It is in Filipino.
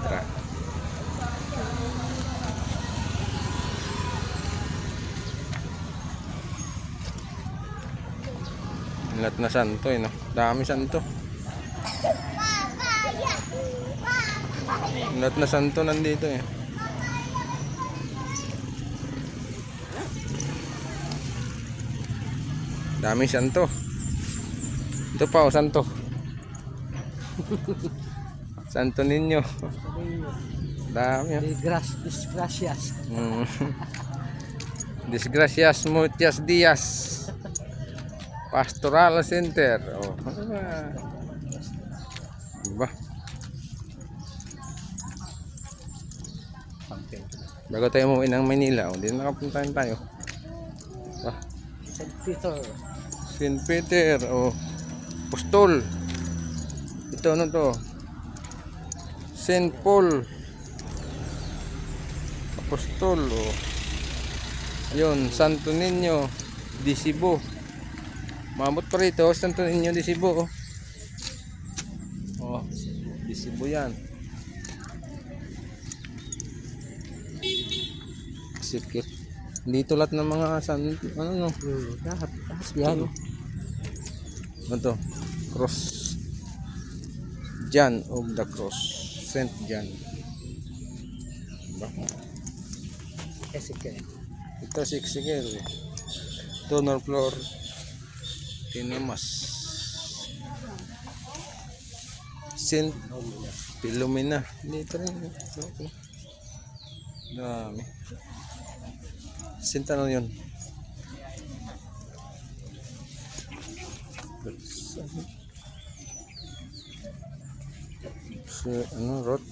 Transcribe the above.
Tara. Lahat na santo no? Dami santo. Lahat na santo nandito eh. Dami santo. Ito pa oh, santo. Santo Niño. Dami oh. Disgracias. Disgracias muchas días. Pastoral Center. Oh. Diba? Bago tayo umuwi ng Manila, hindi nakapuntahan tayo. Ah, St. Peter. St. Peter, oh. Apostol. Ito ano to? St. Paul. Apostol, oh. Yun, Santo Niño di Cebu. Maabot pa rito, Santo Niño di Cebu, oh. Oh, di Cebu yan. Sikit. Dito lahat ng mga ano no? Lahat yan. Ano to? Cross. John of the Cross. Saint John. Diba? Ezekiel. Ito si Ezekiel. Donor floor. Tinamas. Saint Philomena. Dito rin. Okay. Dami. Saint ano yun? Si ano, Roch?